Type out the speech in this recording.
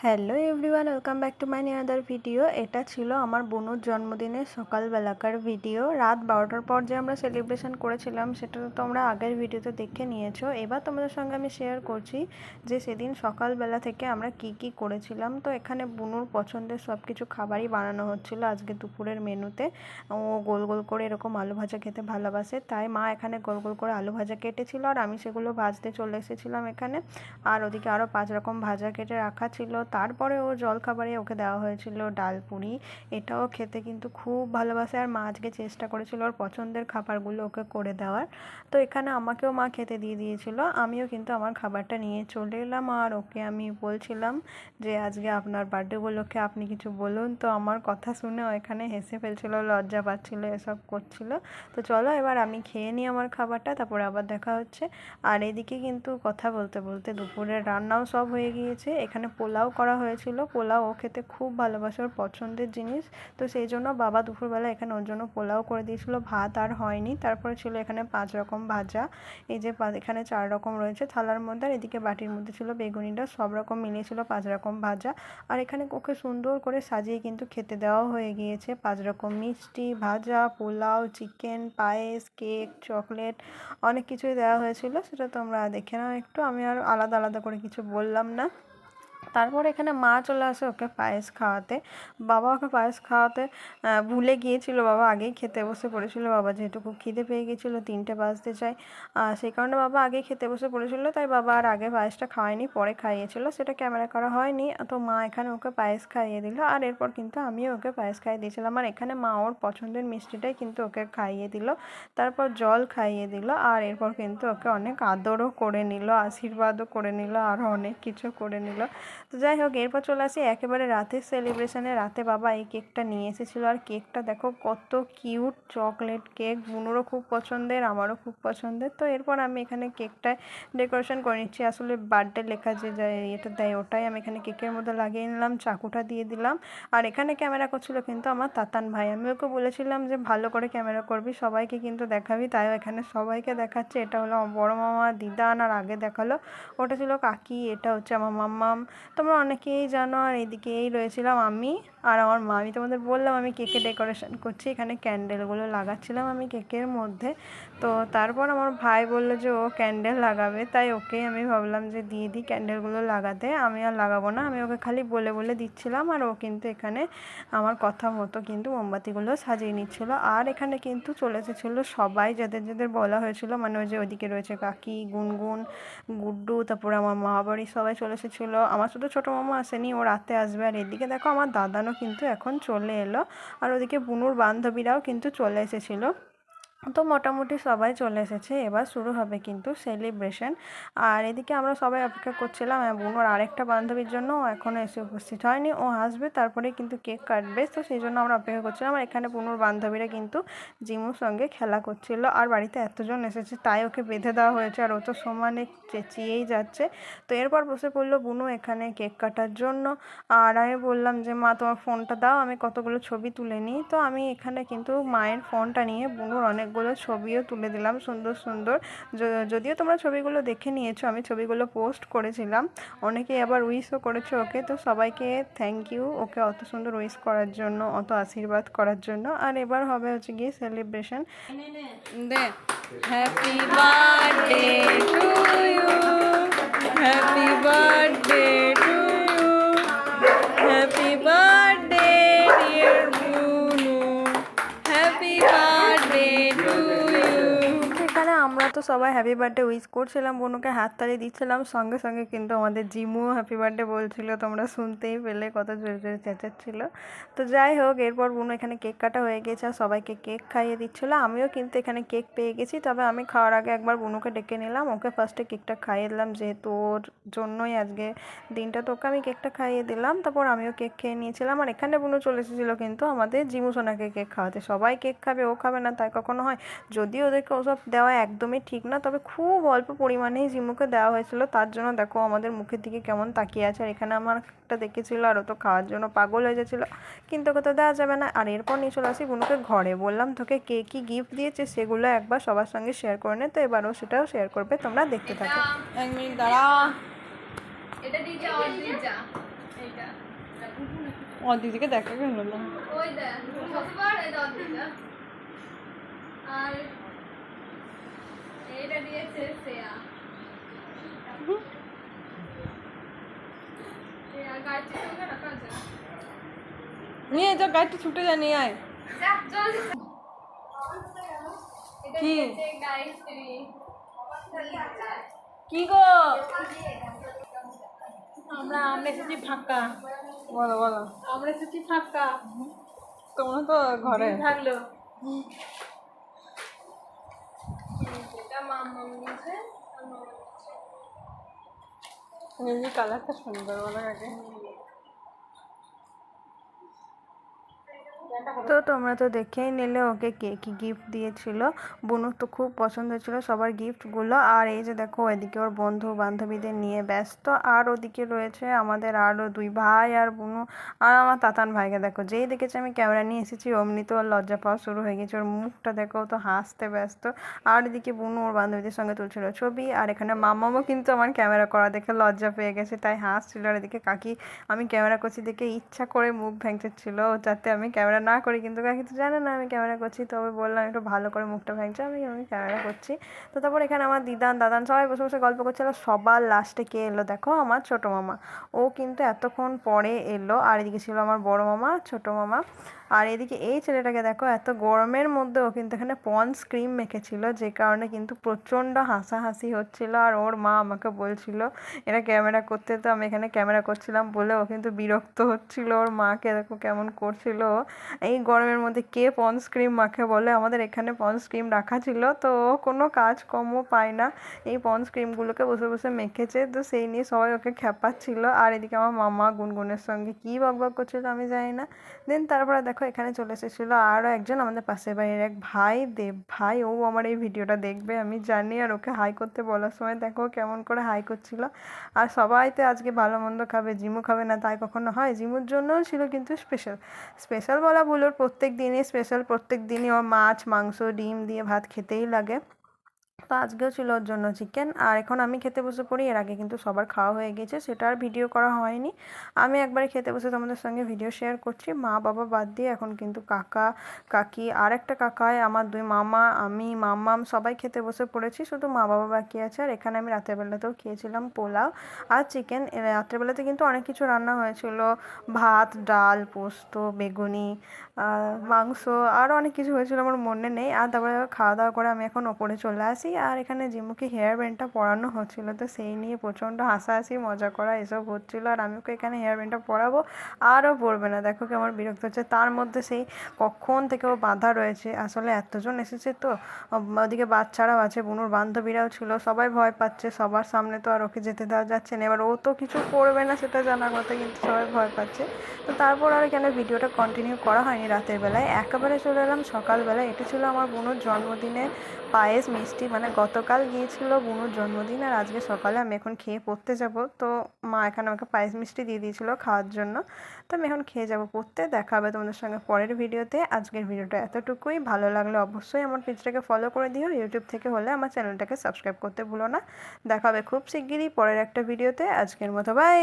Hello everyone, welcome back to my new other video. এটা ছিল আমার বোনুর জন্মদিনের সকালবেলাকার ভিডিও। রাত 12টার পর যে আমরা সেলিব্রেশন করেছিলাম সেটা তো তোমরা আগের ভিডিওতে দেখে নিয়েছো। এবার তোমাদের সঙ্গে আমি শেয়ার করছি যে সেদিন সকালবেলা থেকে আমরা কি কি করেছিলাম। তো এখানে বোনুর পছন্দের সব কিছু খাবারই বানানো হচ্ছিল আজকে দুপুরের মেনুতে। ও গোল গোল করে এরকম আলু ভাজা খেতে ভালোবাসে, তাই মা এখানে গোল গোল করে আলু ভাজা কেটেছিল আর আমি সেগুলো ভাজতে চলে এসেছিলাম এখানে। আর ওদিকে আরও 5 রকম ভাজা কেটে রাখা ছিল। তারপরে ও জলখাবারে ওকে দেওয়া হয়েছিল ডাল পুরি, এটাও খেতে কিন্তু খুব ভালোবাসে। আর মা আজকে চেষ্টা করেছিল ওর পছন্দের খাবারগুলো ওকে করে দেওয়ার। তো এখানে আমাকেও মা খেতে দিয়ে দিয়েছিল, আমিও কিন্তু আমার খাবারটা নিয়ে চলে এলাম। আর ওকে আমি বলছিলাম যে আজকে আপনার বার্থডে উপলক্ষে আপনি কিছু বলুন। তো আমার কথা শুনে ও এখানে হেসে ফেলছিল, লজ্জা পাচ্ছিল, এসব করছিল। তো চলো এবার আমি খেয়ে নিই আমার খাবারটা, তারপরে আবার দেখা হচ্ছে। আর এদিকে কিন্তু কথা বলতে বলতে দুপুরের রান্নাও সব হয়ে গিয়েছে। এখানে পোলাও করা হয়েছিল, পোলাও ও খেতে খুব ভালোবাসে, ওর পছন্দের জিনিস। তো সেই জন্য বাবা দুপুরবেলা এখানে ওর জন্য পোলাও করে দিয়েছিল, ভাত আর হয়নি। তারপরে ছিল এখানে 5 রকম ভাজা, এই যে এখানে 4 রকম রয়েছে থালার মধ্যে। আর এদিকে বাটির মধ্যে ছিল বেগুনিটা, সব রকম মিলিয়ে ছিল 5 রকম ভাজা। আর এখানে ওকে সুন্দর করে সাজিয়ে কিন্তু খেতে দেওয়া হয়ে গিয়েছে। 5 রকম মিষ্টি, ভাজা, পোলাও, চিকেন, পায়েস, কেক, চকলেট, অনেক কিছুই দেওয়া হয়েছিল। সেটা তোমরা দেখে নাও একটু, আমি আর আলাদা আলাদা করে কিছু বললাম না। তারপর এখানে মা চলে আসে ওকে পায়েস খাওয়াতে। বাবা ওকে পায়েস খাওয়াতে ভুলে গিয়েছিল, বাবা আগেই খেতে বসে পড়েছিল। বাবা যেহেতু খুব খিদে পেয়ে গিয়েছিলো, 3টে বাজতে চায়, সেই কারণে বাবা আগেই খেতে বসে পড়েছিল। তাই বাবা আর আগে পায়েসটা খাওয়ায়নি, পরে খাইয়েছিল, সেটা ক্যামেরা করা হয়নি। তো মা এখানে ওকে পায়েস খাইয়ে দিল। আর এরপর কিন্তু আমিও ওকে পায়েস খাইয়ে দিয়েছিলাম। আর এখানে মা ওর পছন্দের মিষ্টিটাই কিন্তু ওকে খাইয়ে দিল, তারপর জল খাইয়ে দিল। আর এরপর কিন্তু ওকে অনেক আদরও করে নিল, আশীর্বাদও করে নিল, আরও অনেক কিছু করে নিল। তো যাই হোক, এরপর চলে আসি একেবারে রাতের সেলিব্রেশনে। রাতে বাবা এই কেকটা নিয়ে এসেছিলো, আর কেকটা দেখো কত কিউট, চকলেট কেক, বুনুরও খুব পছন্দের, আমারও খুব পছন্দের। তো এরপর আমি এখানে কেকটায় ডেকোরেশন করে নিচ্ছি। আসলে বার্থডে লেখা যে এটা দেয় ওটাই আমি এখানে কেকের মধ্যে লাগিয়ে নিলাম, চাকুটা দিয়ে দিলাম। আর এখানে ক্যামেরা করছিল কিন্তু আমার তাতান ভাই। আমি ওকে বলেছিলাম যে ভালো করে ক্যামেরা করবি, সবাইকে কিন্তু দেখাবি, তাইও এখানে সবাইকে দেখাচ্ছে। এটা হলো আমার বড়ো মামা, দিদান, আর আগে দেখালো ওটা ছিল কাকি, এটা হচ্ছে আমার মাম্মাম, তোমরা অনেকেই জানো। আর এদিকে এই রয়েছিলাম আমি আর আমার মা। আমি তোমাদের বললাম আমি কেকে ডেকোরেশন করছি, এখানে ক্যান্ডেলগুলো লাগাচ্ছিলাম আমি কেকের মধ্যে। তো তারপর আমার ভাই বললো যে ও ক্যান্ডেল লাগাবে, তাই ওকেই আমি ভাবলাম যে দিয়ে দিই ক্যান্ডেলগুলো লাগাতে। আমি আর লাগাবো না, আমি ওকে খালি বলে বলে দিচ্ছিলাম। আর ও কিন্তু এখানে আমার কথা মতো কিন্তু মোমবাতিগুলো সাজিয়ে নিচ্ছিলো। আর এখানে কিন্তু চলে এসেছিলো সবাই যাদের যাদের বলা হয়েছিল, মানে ওই যে ওইদিকে রয়েছে কাকি, গুনগুন, গুড্ডু, তারপরে আমার মা বাড়ির সবাই চলে এসেছিলো। আমার শুধু ছোটো মামা আসেনি, ও রাতে আসবে। আর এদিকে দেখো আমার দাদানও কিন্তু এখন চলে এলো। আর ওদিকে বুনুর বান্ধবীরাও কিন্তু চলে এসেছিলো। তো মোটামুটি সবাই চলে এসেছে, এবার শুরু হবে কিন্তু সেলিব্রেশন। আর এদিকে আমরা সবাই অপেক্ষা করছিলাম বুনোর আরেকটা বান্ধবীর জন্য, ও এখনও এসে উপস্থিত হয়নি, ও আসবে তারপরে কিন্তু কেক কাটবে। তো সেই জন্য আমরা অপেক্ষা করছিলাম। আর এখানে বুনোর বান্ধবীরা কিন্তু জিমুর সঙ্গে খেলা করছিল। আর বাড়িতে এতজন এসেছে তাই ওকে বেঁধে দেওয়া হয়েছে, আর ও তো সমানে চেঁচিয়েই যাচ্ছে। তো এরপর বসে পড়লো বুনু এখানে কেক কাটার জন্য। আর আমি বললাম যে মা তোমার ফোনটা দাও, আমি কতগুলো ছবি তুলে নিই। তো আমি এখানে কিন্তু মায়ের ফোনটা নিয়ে বুনুর অনেকগুলো ছবিও তুলে দিলাম, সুন্দর সুন্দর। যদিও তোমরা ছবিগুলো দেখে নিয়েছো, আমি ছবিগুলো পোস্ট করেছিলাম, অনেকেই আবার উইশও করেছো ওকে। তো সবাইকে থ্যাংক ইউ ওকে অত সুন্দর উইশ করার জন্য, অত আশীর্বাদ করার জন্য। আর এবার হবে হচ্ছে গিয়ে সেলিব্রেশন। দে happy birthday to you, happy birthday to you, happy birthday dear Bunu, happy birthday to you. এখানে আমরা তো সবাই হ্যাপি বার্থডে উইশ করছিলাম, বুনুকে হাততালি দিচ্ছিলাম, সঙ্গে সঙ্গে কিন্তু আমাদের জিমুও হ্যাপি বার্থডে বলছিল, তোমরা শুনতেই পেলে কত জোরে জোরে চেঁচাচ্ছিল। তো যাই হোক, এরপর বুনু এখানে কেক কাটা হয়ে গেছে আর সবাইকে কেক খাইয়ে দিচ্ছিলো। আমিও কিন্তু এখানে কেক পেয়ে গেছি, তবে আমি খাওয়ার আগে একবার বুনুকে ডেকে নিলাম, ওকে ফার্স্টে কেকটা খাইয়ে দিলাম, যেহেতু ওর জন্যই আজকে দিনটা, তো ওকে আমি কেকটা খাইয়ে দিলাম। তারপর আমিও কেক খেয়ে নিয়েছিলাম। আর এখানে বুনু চলে এসেছিলো কিন্তু আমাদের জিমু সোনাকে কেক খাওয়াতে। সবাই কেক খাবে, ও খাবে না তাই কখনো হয়? যদিও ওদেরকে ওসব দেওয়া একদমই ঠিক না, তবে খুব অল্প পরিমাণেই জিমুকে দেওয়া হয়েছিল, তার জন্য দেখো আমাদের মুখের দিকে কেমন তাকিয়ে আছে। আর এখানে আমার একটা দেখেছিল, আর ও তো খাওয়ার জন্য পাগল হয়ে যাচ্ছিল, কিন্তু ওকে তো দেওয়া যাবে না। আর এরপর নিয়ে চলে আসি বুনুকে ঘরে, বললাম তোকে কে কী গিফট দিয়েছে সেগুলো একবার সবার সঙ্গে শেয়ার করে নে। তো এবারও সেটাও শেয়ার করবে, তোমরা দেখতে থাকো। 1 মিনিট দাঁড়া, এটা দিয়ে যা, আর দিয়ে যা, এইটা অদিতিকে দেখা গেল না। ওই দেখ কতবার এই অদিতিটা আর এটা দিয়েছে শ্রেয়া গাড়িতে চলবে না কাজে নিয়ে যা, গাড়িটা ছুটে যা, নিয়ে আয়। যা চল কি গায়ত্রী কি গো? আমরা এসেছি ফাঁকা। বলো বলো। আমরা এসেছি ফাঁকা। তোমরা তো ঘরে থাকলো এটা মাম্মা নিয়েছে কালারটা সুন্দর, বলো আগে। তো তোমরা তো দেখেই নিলে ওকে কে কী গিফট দিয়েছিল। বুনুর তো খুব পছন্দ ছিল সবার গিফটগুলো। আর এই যে দেখো এদিকে ওর বন্ধু বান্ধবীদের নিয়ে ব্যস্ত, আর ওদিকে রয়েছে আমাদের আরও দুই ভাই আর বুনু আর আমার তাতান ভাইকে দেখো, যেই দেখেছে আমি ক্যামেরা নিয়ে এসেছি অমনি তো ওর লজ্জা পাওয়া শুরু হয়ে গেছে, ওর মুখটা দেখো তো হাসতে ব্যস্ত। আর এদিকে বুনু ওর বান্ধবীদের সঙ্গে তুলছিল ছবি, আর এখানে মামামও কিন্তু আমার ক্যামেরা করা দেখে লজ্জা পেয়ে গেছে, তাই হাসছিল। আর এদিকে কাকি আমি ক্যামেরা করছি দেখে ইচ্ছা করে মুখ ভেঙচেছিল যাতে আমি ক্যামেরা না করি, কিন্তু কাকি তো জানে না আমি ক্যামেরা করছি, তবে বললাম একটু ভালো করে মুখটা ভেঙছে, আমি ক্যামেরা করছি। তো তারপর এখানে আমার দিদান দাদান সবাই বসে বসে গল্প করছিল। সবার লাস্টে কে এলো দেখো, আমার ছোটো মামা। ও কিন্তু এতক্ষণ পরে এলো। আর এদিকে ছিল আমার বড় মামা, ছোটো মামা। আর এদিকে এই ছেলেটাকে দেখো, এত গরমের মধ্যেও কিন্তু এখানে পন্ডস ক্রিম মেখেছিল, যে কারণে কিন্তু প্রচণ্ড হাসাহাসি হচ্ছিল। আর ওর মা আমাকে বলছিল এরা ক্যামেরা করতে, তো আমি এখানে ক্যামেরা করছিলাম বলে ও কিন্তু বিরক্ত হচ্ছিল, ওর মাকে দেখো কেমন করছিল। এই গরমের মধ্যে কে পন্ডস ক্রিম মাখে বলে, আমাদের এখানে পন্ডস ক্রিম রাখা ছিল, তো ও কোনো কাজকর্ম পায় না, এই পন্ডস ক্রিমগুলোকে বসে বসে মেখেছে, তো সেই নিয়ে সবাই ওকে খ্যাপাচ্ছিল। আর এদিকে আমার মামা গুনগুনের সঙ্গে কী বকবক করছিল আমি জানি না। দেন তারপরে দেখো এখানে চলে এসেছিলো আরও একজন আমাদের পাশের বাড়ির এক ভাই, দেব ভাই। ও আমার এই ভিডিওটা দেখবে আমি জানি, আর ওকে হাই করতে বলার সময় দেখো কেমন করে হাই করছিল। আর সবাই তো আজকে ভালো মন্দ খাবে, জিমু খাবে না তাই কখনো হয়, জিমুর জন্যও ছিল কিন্তু স্পেশাল। স্পেশাল বলা ভুল, ওর প্রত্যেক দিনই স্পেশাল, প্রত্যেক দিনই ওর মাছ মাংস ডিম দিয়ে ভাত খেতেই লাগে। তো আজকেও ছিল ওর জন্য চিকেন। আর এখন আমি খেতে বসে পড়ি, এর আগে কিন্তু সবার খাওয়া হয়ে গেছে, সেটা আর ভিডিও করা হয়নি। আমি একবারে খেতে বসে তোমাদের সঙ্গে ভিডিও শেয়ার করছি, মা বাবা বাদ দিয়ে। এখন কিন্তু কাকা কাকি আর একটা কাকায়, আমার দুই মামা, আমি মাম্মাম সবাই খেতে বসে পড়েছি, শুধু মা বাবা বাকি আছে। আর এখানে আমি রাতের বেলাতেও খেয়েছিলাম পোলাও আর চিকেন। রাতের বেলাতে কিন্তু অনেক কিছু রান্না হয়েছিল, ভাত ডাল পোস্ত বেগুনি মাংস, আরও অনেক কিছু হয়েছিল আমার মনে নেই। আর তারপরে খাওয়া দাওয়া করে আমি এখন ওপরে চলে আসি, আর এখানে জিমুকে হেয়ার ব্যান্ডটা পরানো হচ্ছিলো, তো সেই নিয়ে প্রচণ্ড হাসাহাসি মজা করা এসব হচ্ছিলো। আর আমি ওকে এখানে হেয়ার ব্যান্ডটা পরাবো, আরও পরবে না, দেখো কেমন বিরক্ত হচ্ছে। তার মধ্যে সেই কখন থেকে ও বাঁধা রয়েছে, আসলে এতজন এসেছে তো, ওদিকে বাচ্চারাও আছে, বুনুর বান্ধবীরাও ছিল, সবাই ভয় পাচ্ছে, সবার সামনে তো আর ওকে যেতে দেওয়া যাচ্ছে না। এবার ও তো কিছু করবে না সেটা জানা কথা, কিন্তু সবাই ভয় পাচ্ছে। তো তারপর আর এখানে ভিডিওটা কন্টিনিউ করা হয়নি রাতের বেলায়, একেবারে চলে এলাম সকালবেলায়। এটা ছিল আমার বুনুর জন্মদিনের পায়েস মিষ্টি, মানে গতকাল গিয়েছিল বুনুর জন্মদিন, আর আজকে সকালে আমি এখন খেয়ে পড়তে যাব। তো মা এখানে আমাকে পায়েস মিষ্টি দিয়ে দিয়েছিলো খাওয়ার জন্য, তো আমি এখন খেয়ে যাব পড়তে। দেখা হবে তোমাদের সঙ্গে পরের ভিডিওতে। আজকের ভিডিওটা এতটুকুই, ভালো লাগলে অবশ্যই আমার পেজটাকে ফলো করে দিও, ইউটিউব থেকে হলে আমার চ্যানেলটাকে সাবস্ক্রাইব করতে ভুলো না। দেখা হবে খুব শিগগিরই পরের একটা ভিডিওতে। আজকের মতো বাই।